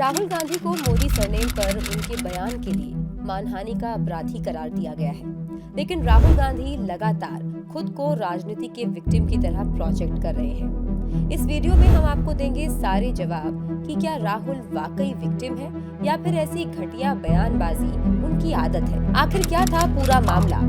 राहुल गांधी को मोदी सरनेम पर उनके बयान के लिए मानहानि का अपराधी करार दिया गया है, लेकिन राहुल गांधी लगातार खुद को राजनीति के विक्टिम की तरह प्रोजेक्ट कर रहे हैं। इस वीडियो में हम आपको देंगे सारे जवाब कि क्या राहुल वाकई विक्टिम है या फिर ऐसी घटिया बयानबाजी उनकी आदत है। आखिर क्या था पूरा मामला।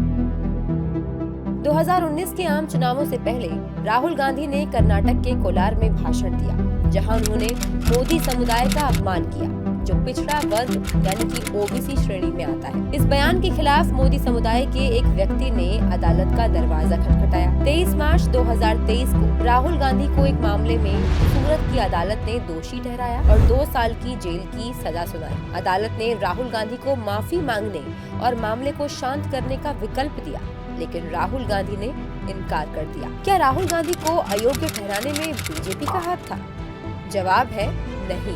2019 के आम चुनावों से पहले राहुल गांधी ने कर्नाटक के कोलार में भाषण दिया, जहां उन्होंने मोदी समुदाय का अपमान किया, जो पिछड़ा वर्ग यानी कि ओबीसी श्रेणी में आता है। इस बयान के खिलाफ मोदी समुदाय के एक व्यक्ति ने अदालत का दरवाजा खटखटाया। 23 मार्च 2023 को राहुल गांधी को एक मामले में सूरत की अदालत ने दोषी ठहराया और 2 साल की जेल की सजा सुनाई। अदालत ने राहुल गांधी को माफी मांगने और मामले को शांत करने का विकल्प दिया, लेकिन राहुल गांधी ने इनकार कर दिया। क्या राहुल गांधी को अयोग्य ठहराने में बीजेपी का हाथ था? जवाब है नहीं,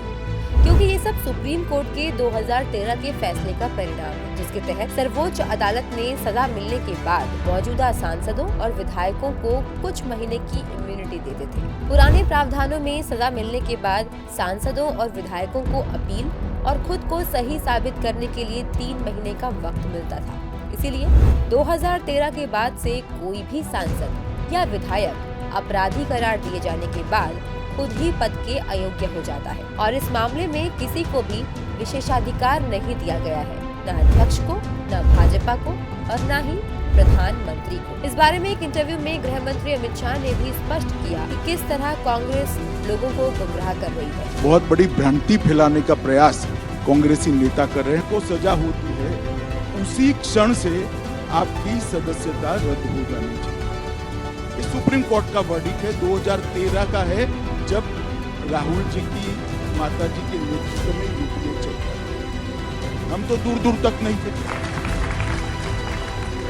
क्योंकि ये सब सुप्रीम कोर्ट के 2013 के फैसले का परिणाम है, जिसके तहत सर्वोच्च अदालत ने सजा मिलने के बाद मौजूदा सांसदों और विधायकों को कुछ महीने की इम्यूनिटी देते थे। पुराने प्रावधानों में सजा मिलने के बाद सांसदों और विधायकों को अपील और खुद को सही साबित करने के लिए 3 महीने का वक्त मिलता था। इसीलिए 2013 के बाद से कोई भी सांसद या विधायक अपराधी करार दिए जाने के बाद खुद ही पद के अयोग्य हो जाता है, और इस मामले में किसी को भी विशेषाधिकार नहीं दिया गया है, न अध्यक्ष को, न भाजपा को और न ही प्रधानमंत्री को। इस बारे में एक इंटरव्यू में गृह मंत्री अमित शाह ने भी स्पष्ट किया कि किस तरह कांग्रेस लोगों को गुमराह कर रही है। बहुत बड़ी भ्रांति फैलाने का प्रयास कांग्रेसी नेता कर रहे हैं। को सजा होती है, उसी क्षण से आपकी सदस्यता रद्द हो जानी चाहिए। ये सुप्रीम कोर्ट का वर्डिक्ट है, 2013 का है, जब राहुल जी की माता जी के नेतृत्व में यूपीए चलता है। हम तो दूर दूर तक नहीं थे।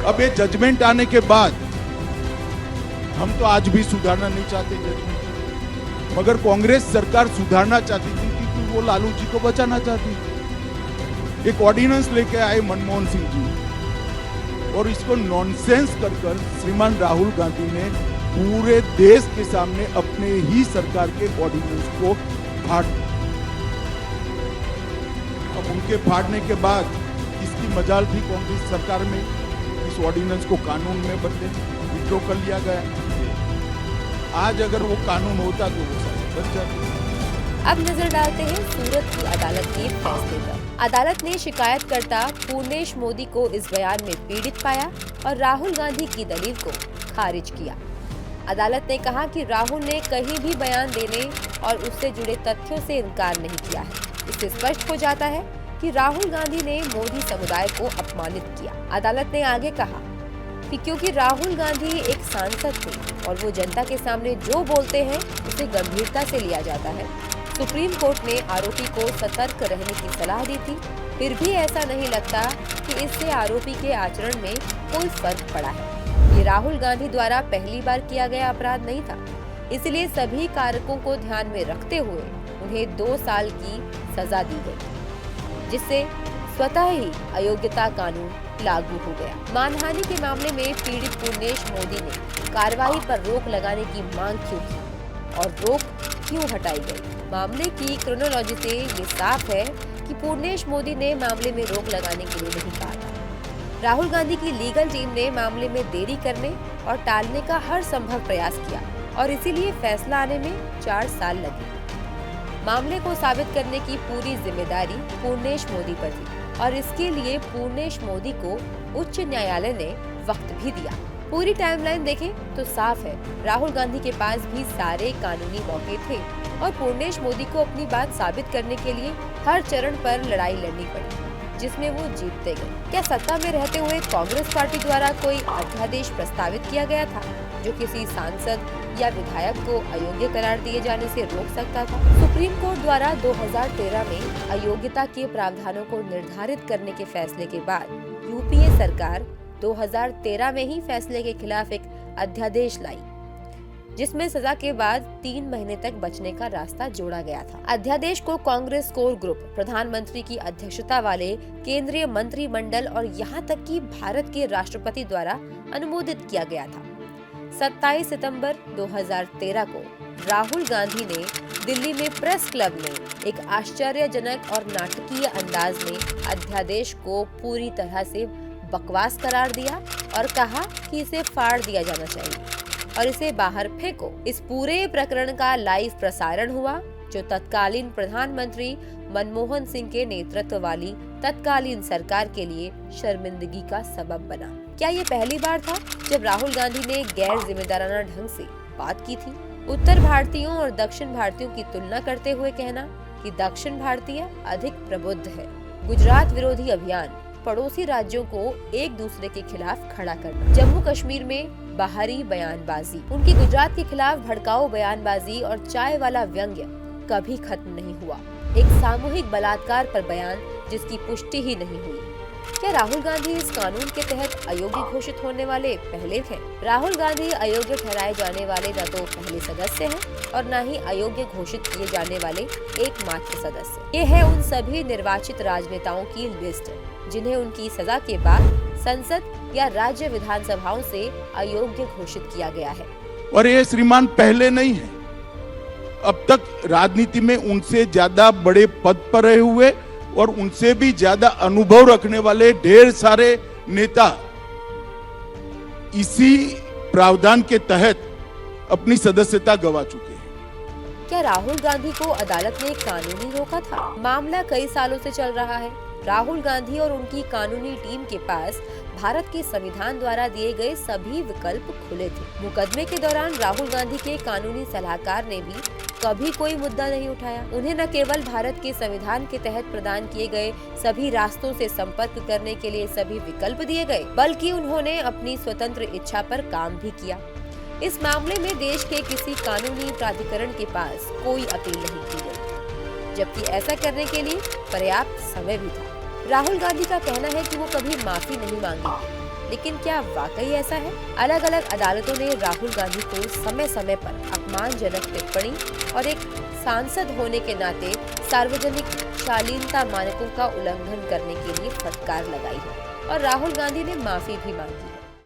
अब ये जजमेंट आने के बाद हम तो आज भी सुधारना नहीं चाहते जजमेंट, मगर कांग्रेस सरकार सुधारना चाहती थी क्योंकि वो लालू जी को बचाना चाहती थी। एक ऑर्डिनेंस लेके आए मनमोहन सिंह जी, और इसको नॉनसेंस कर श्रीमान राहुल गांधी ने पूरे देश के सामने अपने ही सरकार के ऑर्डिनेंस को फाड़। अब उनके फाड़ने के बाद इसकी मजाल थी कांग्रेस सरकार में, इस ऑर्डिनेंस को कानून में बदले, विड्रॉ कर लिया गया। आज अगर वो कानून होता तो वो सब बच जाता। अब नजर डालते हैं सूरत की अदालत के फैसले पर। अदालत ने शिकायतकर्ता पूर्णेश मोदी को इस बयान में पीड़ित पाया और राहुल गांधी की दलील को खारिज किया। अदालत ने कहा कि राहुल ने कहीं भी बयान देने और उससे जुड़े तथ्यों से इनकार नहीं किया है। इससे स्पष्ट हो जाता है कि राहुल गांधी ने मोदी समुदाय को अपमानित किया। अदालत ने आगे कहा कि क्योंकि राहुल गांधी एक सांसद थे और वो जनता के सामने जो बोलते हैं उसे गंभीरता से लिया जाता है, सुप्रीम कोर्ट ने आरोपी को सतर्क रहने की सलाह दी थी। फिर भी ऐसा नहीं लगता कि इससे आरोपी के आचरण में कोई फर्क पड़ा है। ये राहुल गांधी द्वारा पहली बार किया गया अपराध नहीं था, इसलिए सभी कारकों को ध्यान में रखते हुए उन्हें 2 साल की सजा दी गई, जिससे स्वतः ही अयोग्यता कानून लागू हो गया। मानहानि के मामले में पीड़ित पूर्णेश मोदी ने कार्रवाई पर रोक लगाने की मांग क्यों की और रोक क्यों हटाई गई? मामले की क्रोनोलॉजी से ये साफ है कि पूर्णेश मोदी ने मामले में रोक लगाने के लिए नहीं कहा था। राहुल गांधी की लीगल टीम ने मामले में देरी करने और टालने का हर संभव प्रयास किया और इसीलिए फैसला आने में 4 साल लगे। मामले को साबित करने की पूरी जिम्मेदारी पूर्णेश मोदी पर थी और इसके लिए पूर्णेश मोदी को उच्च न्यायालय ने वक्त भी दिया। पूरी टाइमलाइन देखें तो साफ है, राहुल गांधी के पास भी सारे कानूनी मौके थे और पूर्णेश मोदी को अपनी बात साबित करने के लिए हर चरण पर लड़ाई लड़नी पड़ी, जिसमें वो जीतते गए। क्या सत्ता में रहते हुए कांग्रेस पार्टी द्वारा कोई अध्यादेश प्रस्तावित किया गया था जो किसी सांसद या विधायक को अयोग्य करार दिए जाने से रोक सकता था? सुप्रीम कोर्ट द्वारा 2013 में अयोग्यता के प्रावधानों को निर्धारित करने के फैसले के बाद यूपीए सरकार 2013 में ही फैसले के खिलाफ एक अध्यादेश लाई, जिसमें सजा के बाद 3 महीने तक बचने का रास्ता जोड़ा गया था। अध्यादेश को कांग्रेस कोर ग्रुप, प्रधानमंत्री की अध्यक्षता वाले केंद्रीय मंत्रिमंडल और यहाँ तक कि भारत के राष्ट्रपति द्वारा अनुमोदित किया गया था। 27 सितंबर 2013 को राहुल गांधी ने दिल्ली में प्रेस क्लब में एक आश्चर्यजनक और नाटकीय अंदाज में अध्यादेश को पूरी तरह से बकवास करार दिया और कहा कि इसे फाड़ दिया जाना चाहिए और इसे बाहर फेंको। इस पूरे प्रकरण का लाइव प्रसारण हुआ, जो तत्कालीन प्रधानमंत्री मनमोहन सिंह के नेतृत्व वाली तत्कालीन सरकार के लिए शर्मिंदगी का सबब बना। क्या ये पहली बार था जब राहुल गांधी ने गैर जिम्मेदाराना ढंग से बात की थी? उत्तर भारतीयों और दक्षिण भारतीयों की तुलना करते हुए कहना कि दक्षिण भारतीय अधिक प्रबुद्ध है। गुजरात विरोधी अभियान, पड़ोसी राज्यों को एक दूसरे के खिलाफ खड़ा करना, जम्मू कश्मीर में बाहरी बयानबाजी, उनकी गुजरात के खिलाफ भड़काऊ बयानबाजी और चाय वाला व्यंग्य कभी खत्म नहीं हुआ। एक सामूहिक बलात्कार पर बयान जिसकी पुष्टि ही नहीं हुई। क्या राहुल गांधी इस कानून के तहत अयोग्य घोषित होने वाले पहले हैं? राहुल गांधी अयोग्य ठहराए जाने वाले न तो पहले सदस्य हैं और न ही अयोग्य घोषित किए जाने वाले एकमात्र सदस्य। ये है उन सभी निर्वाचित राजनेताओं की लिस्ट जिन्हें उनकी सजा के बाद संसद या राज्य विधानसभाओं से अयोग्य घोषित किया गया है। और ये श्रीमान पहले नहीं है, अब तक राजनीति में उनसे ज्यादा बड़े पद पर रहे हुए और उनसे भी ज्यादा अनुभव रखने वाले ढेर सारे नेता इसी प्रावधान के तहत अपनी सदस्यता गंवा चुके हैं। क्या राहुल गांधी को अदालत ने कानूनी रोका था? मामला कई सालों से चल रहा है। राहुल गांधी और उनकी कानूनी टीम के पास भारत के संविधान द्वारा दिए गए सभी विकल्प खुले थे। मुकदमे के दौरान राहुल गांधी के कानूनी सलाहकार ने भी कभी कोई मुद्दा नहीं उठाया। उन्हें न केवल भारत के संविधान के तहत प्रदान किए गए सभी रास्तों से संपर्क करने के लिए सभी विकल्प दिए गए, बल्कि उन्होंने अपनी स्वतंत्र इच्छा पर काम भी किया। इस मामले में देश के किसी कानूनी प्राधिकरण के पास कोई अपील नहीं की गई, जबकि ऐसा करने के लिए पर्याप्त समय भी था। राहुल गांधी का कहना है कि वो कभी माफी नहीं मांगेंगे, लेकिन क्या वाकई ऐसा है? अलग अलग अदालतों ने राहुल गांधी को समय समय पर अपमानजनक टिप्पणी और एक सांसद होने के नाते सार्वजनिक शालीनता मानकों का उल्लंघन करने के लिए फटकार लगाई है और राहुल गांधी ने माफी भी मांगी है।